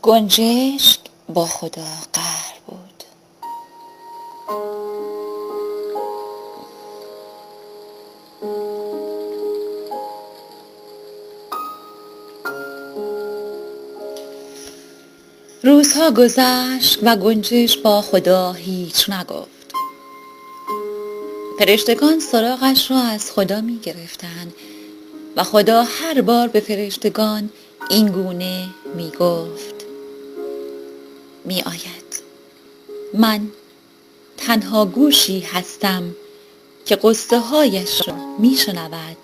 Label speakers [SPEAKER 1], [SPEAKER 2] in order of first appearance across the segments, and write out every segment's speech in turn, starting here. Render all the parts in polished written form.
[SPEAKER 1] گنجشک با خدا قهر بود. روزها گذشت و گنجشک با خدا هیچ نگفت. فرشتگان سراغش را از خدا می گرفتند و خدا هر بار به فرشتگان این گونه می گفت: می آید. من تنها گوشی هستم که غصه هایش را می شنود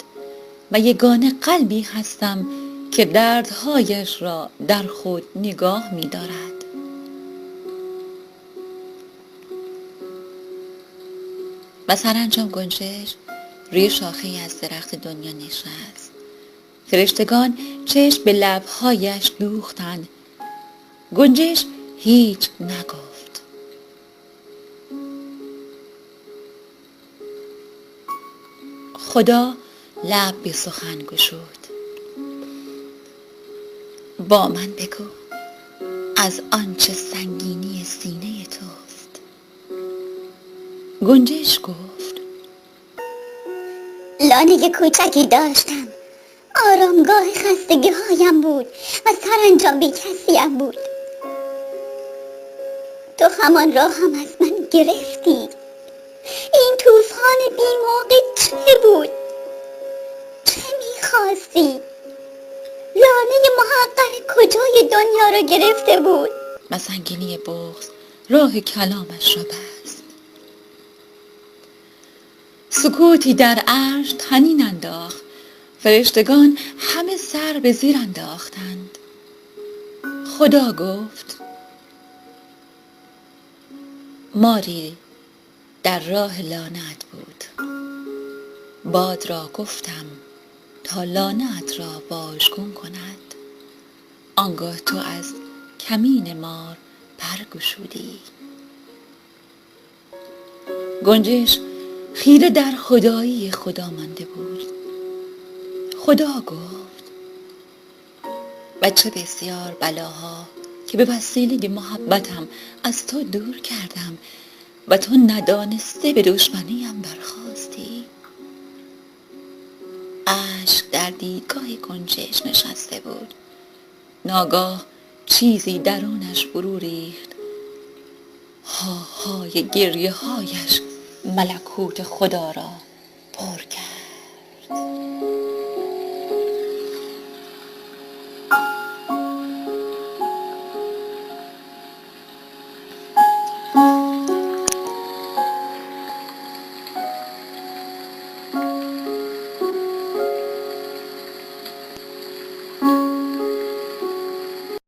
[SPEAKER 1] و یگانه قلبی هستم که دردهایش را در خود نگاه می دارد. و سرانجام گنجشک روی شاخه‌ای از درخت دنیا نشست. فرشتگان چشم به لب‌هایش دوختند. گنجشک هیچ نگفت. خدا لب به سخن گشود: با من بگو از آنچه سنگینی سینه توست. گنجشک گفت:
[SPEAKER 2] لانه کوچکی داشتم. آرامگاه خستگی هایم بود و سرانجام بی کسیم بود. تو همان را هم از من گرفتی. این طوفان بی موقع چه بود؟ چه میخواستی؟ لانه محقر کجای دنیا را گرفته بود؟
[SPEAKER 1] و سنگینی بغض راه کلامش را بست. سکوتی در عرش طنین انداخت. فرشتگان همه سر به زیر انداختند. خدا گفت: ماری در راه لعنت بود. باد را گفتم تا لعنت را واژگون کند. آنگاه تو از کمین مار پر گشودی. گنجشک خیره در خدایی خدا مانده بود. خدا گفت: بچه بسیار بلاها که به وسیله محبتم از تو دور کردم و تو ندانسته به دشمنیم برخاستی. اشک در دیدگاه گنجشک نشسته بود. ناگاه چیزی درونش فرو ریخت. های گریه هایش ملکوت خدا را پر کرد.